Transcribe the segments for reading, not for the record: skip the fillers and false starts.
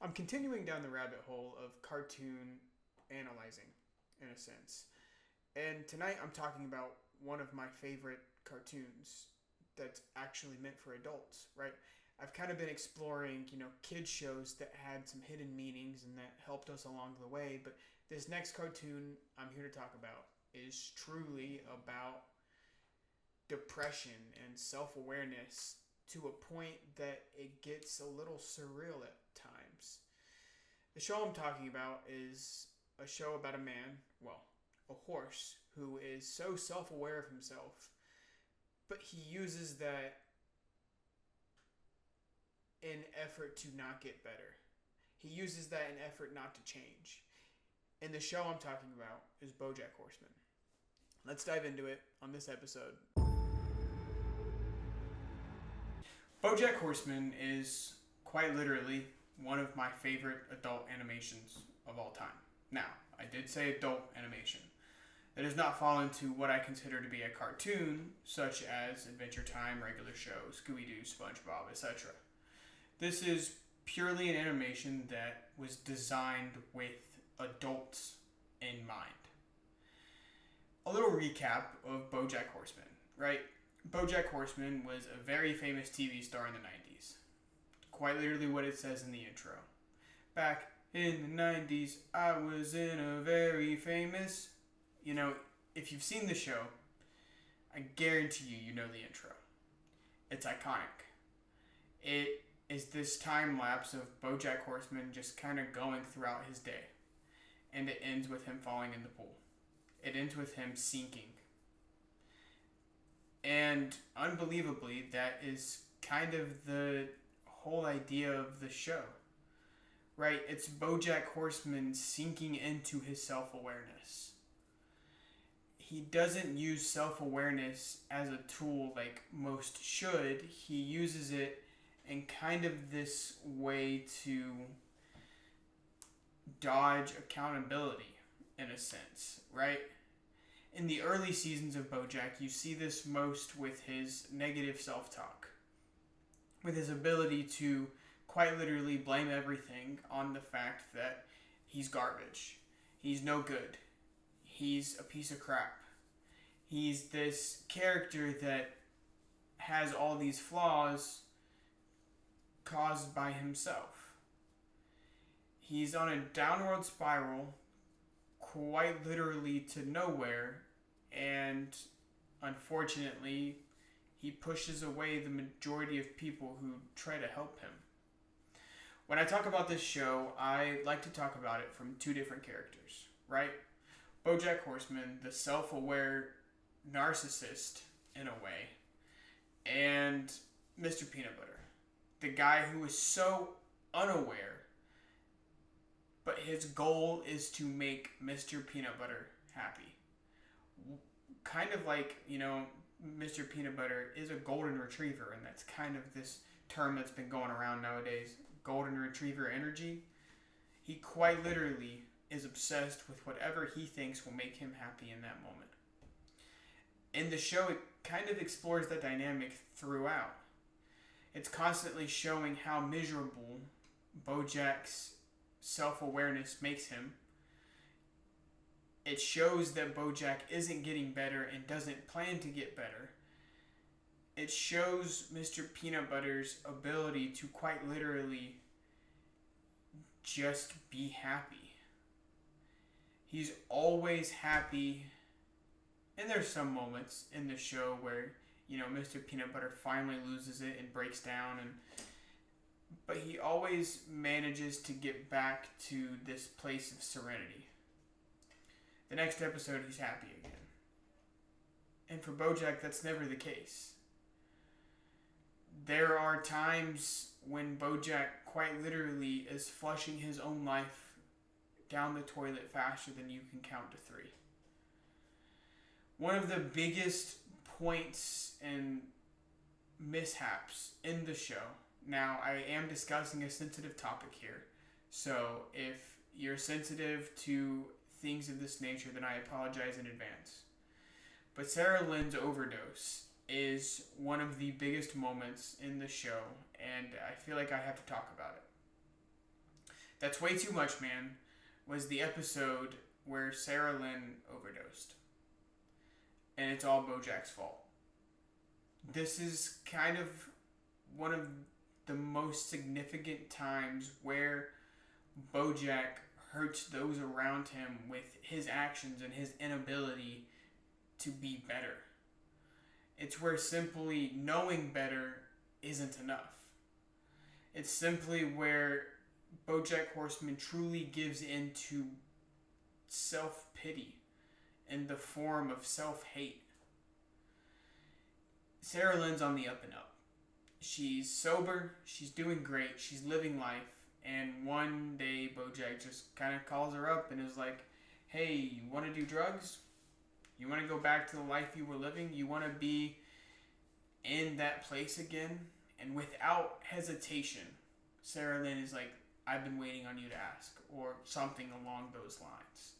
I'm continuing down the rabbit hole of cartoon analyzing, in a sense. And tonight I'm talking about one of my favorite cartoons that's actually meant for adults, right? I've kind of been exploring, kids shows that had some hidden meanings and that helped us along the way, but this next cartoon I'm here to talk about is truly about depression and self-awareness to a point that it gets a little surreal at times. The show I'm talking about is a show about a man, well, a horse, who is so self-aware of himself, but he uses that in effort to not get better. He uses that in effort not to change. And the show I'm talking about is bojack Horseman. Let's dive into it on this episode. bojack Horseman is quite literally one of my favorite adult animations of all time. Now, I did say adult animation. That does not fall into what I consider to be a cartoon, such as Adventure Time, regular show, Scooby-Doo, SpongeBob, etc. This is purely an animation that was designed with adults in mind. A little recap of bojack Horseman, right? bojack Horseman was a very famous TV star in the 90s. Quite literally what it says in the intro. Back in the 90s, I was in a very famous... if you've seen the show, I guarantee you know the intro. It's iconic. It is this time lapse of bojack Horseman just kind of going throughout his day. And it ends with him falling in the pool. It ends with him sinking. And unbelievably, that is kind of the whole idea of the show. Right? It's bojack Horseman sinking into his self-awareness. He doesn't use self-awareness as a tool like most should. He uses it in kind of this way to dodge accountability, in a sense, right? In the early seasons of bojack, you see this most with his negative self-talk, with his ability to quite literally blame everything on the fact that he's garbage, he's no good, he's a piece of crap. He's this character that has all these flaws caused by himself. He's on a downward spiral, quite literally to nowhere, and unfortunately, he pushes away the majority of people who try to help him. When I talk about this show, I like to talk about it from two different characters, right? bojack Horseman, the self-aware narcissist, in a way, and Mr. Peanut Butter, the guy who is so unaware, but his goal is to make Mr. Peanut Butter happy. Kind of like, Mr. Peanut Butter is a golden retriever, and that's kind of this term that's been going around nowadays, golden retriever energy. He quite literally is obsessed with whatever he thinks will make him happy in that moment. In the show, it kind of explores that dynamic throughout. It's constantly showing how miserable bojack's self-awareness makes him. It shows that bojack isn't getting better and doesn't plan to get better. It shows Mr. Peanut Butter's ability to quite literally just be happy. He's always happy. And there's some moments in the show where, Mr. Peanut Butter finally loses it and breaks down, but he always manages to get back to this place of serenity. The next episode, he's happy again. And for bojack, that's never the case. There are times when bojack quite literally is flushing his own life down the toilet faster than you can count to 3. One of the biggest points and mishaps in the show. Now, I am discussing a sensitive topic here, so if you're sensitive to things of this nature, then I apologize in advance. But Sarah Lynn's overdose is one of the biggest moments in the show, and I feel like I have to talk about it. That's Way Too Much, Man was the episode where Sarah Lynn overdosed. And it's all Bojack's fault. This is kind of one of the most significant times where Bojack hurts those around him with his actions and his inability to be better. It's where simply knowing better isn't enough. It's simply where BoJack Horseman truly gives into self-pity in the form of self-hate. Sarah Lynn's on the up and up. She's sober, she's doing great, she's living life, and one day BoJack just kind of calls her up and is like, hey, you want to do drugs? You want to go back to the life you were living? You want to be in that place again? And without hesitation, Sarah Lynn is like, I've been waiting on you to ask, or something along those lines.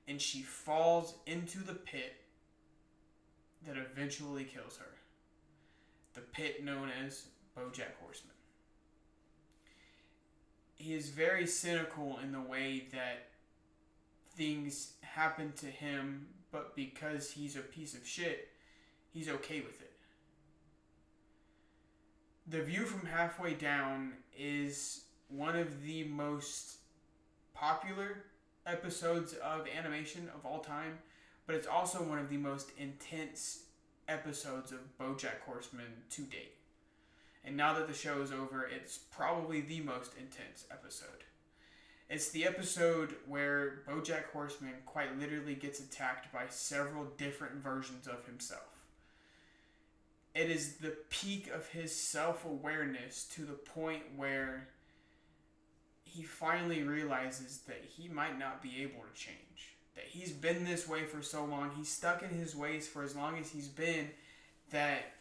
And she falls into the pit that eventually kills her. The pit known as BoJack Horseman. He is very cynical in the way that things happen to him, but because he's a piece of shit, he's okay with it. The View from Halfway Down is one of the most popular episodes of animation of all time, but it's also one of the most intense episodes of BoJack Horseman to date. And now that the show is over, it's probably the most intense episode. It's the episode where BoJack Horseman quite literally gets attacked by several different versions of himself. It is the peak of his self-awareness to the point where he finally realizes that he might not be able to change. That he's been this way for so long, he's stuck in his ways for as long as he's been, that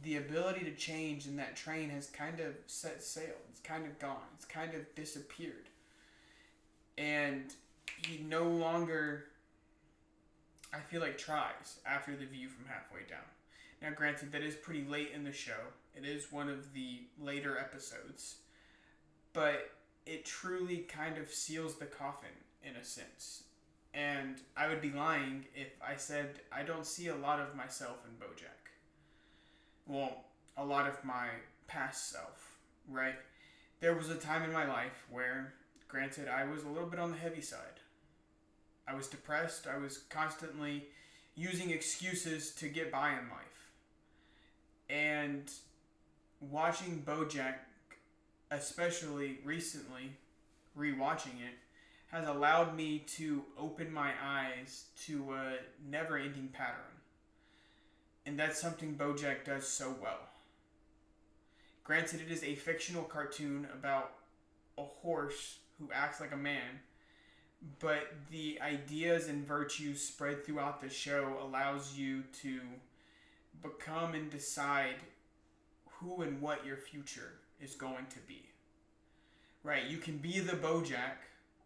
the ability to change in that train has kind of set sail. It's kind of gone. It's kind of disappeared. And he no longer, I feel like, tries after The View from Halfway Down. Now, granted, that is pretty late in the show. It is one of the later episodes. But it truly kind of seals the coffin, in a sense. And I would be lying if I said I don't see a lot of myself in BoJack. Well, a lot of my past self, right? There was a time in my life where, granted, I was a little bit on the heavy side. I was depressed. I was constantly using excuses to get by in life. And watching BoJack, especially recently, rewatching it, has allowed me to open my eyes to a never-ending pattern. And that's something BoJack does so well. Granted, it is a fictional cartoon about a horse who acts like a man, but the ideas and virtues spread throughout the show allows you to become and decide who and what your future is going to be. Right? You can be the BoJack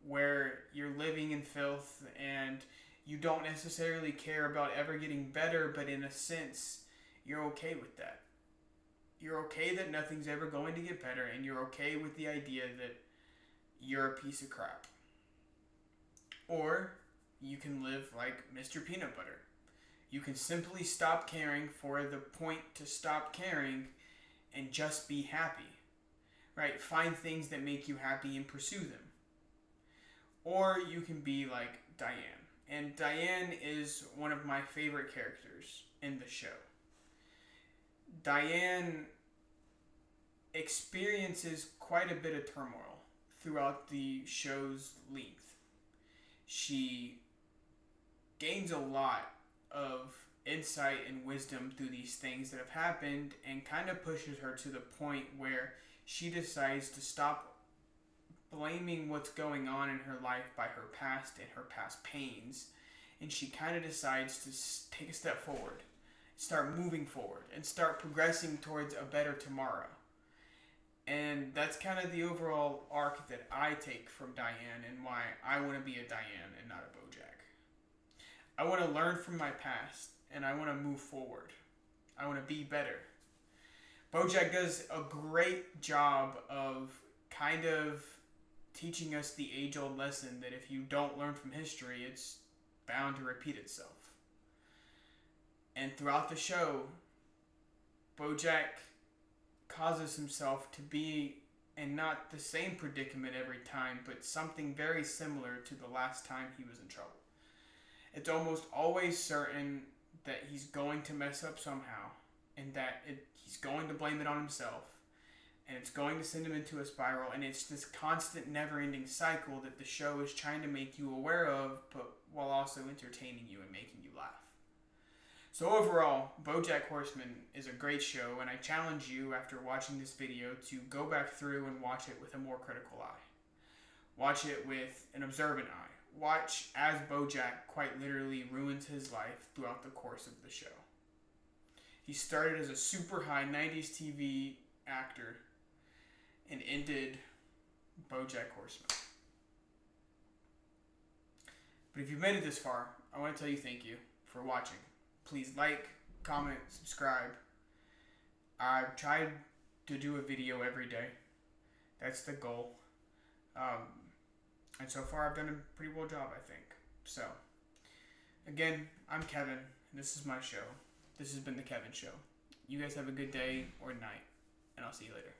where you're living in filth and you don't necessarily care about ever getting better, but in a sense, you're okay with that. You're okay that nothing's ever going to get better, and you're okay with the idea that you're a piece of crap. Or you can live like Mr. Peanut Butter. You can simply stop caring for the point to stop caring and just be happy. Right? Find things that make you happy and pursue them. Or you can be like Diane. And Diane is one of my favorite characters in the show. Diane experiences quite a bit of turmoil throughout the show's length. She gains a lot of insight and wisdom through these things that have happened and kind of pushes her to the point where she decides to stop blaming what's going on in her life by her past and her past pains, and she kind of decides to take a step forward, start moving forward, and start progressing towards a better tomorrow. And that's kind of the overall arc that I take from Diane and why I want to be a Diane and not a BoJack. I want to learn from my past, and I want to move forward. I want to be better. BoJack does a great job of kind of teaching us the age-old lesson that if you don't learn from history, it's bound to repeat itself. And throughout the show, Bojack causes himself to be in not the same predicament every time, but something very similar to the last time he was in trouble. It's almost always certain that he's going to mess up somehow, and that he's going to blame it on himself, and it's going to send him into a spiral, and it's this constant, never-ending cycle that the show is trying to make you aware of, but while also entertaining you and making you laugh. So overall, BoJack Horseman is a great show, and I challenge you, after watching this video, to go back through and watch it with a more critical eye. Watch it with an observant eye. Watch as BoJack quite literally ruins his life throughout the course of the show. He started as a super high 90s TV actor and ended BoJack Horseman. But if you've made it this far, I want to tell you thank you for watching. Please like, comment, subscribe. I've tried to do a video every day. That's the goal. And so far I've done a pretty well job, I think. So, again, I'm Kevin, and this is my show. This has been The Kevin Show. You guys have a good day or night, and I'll see you later.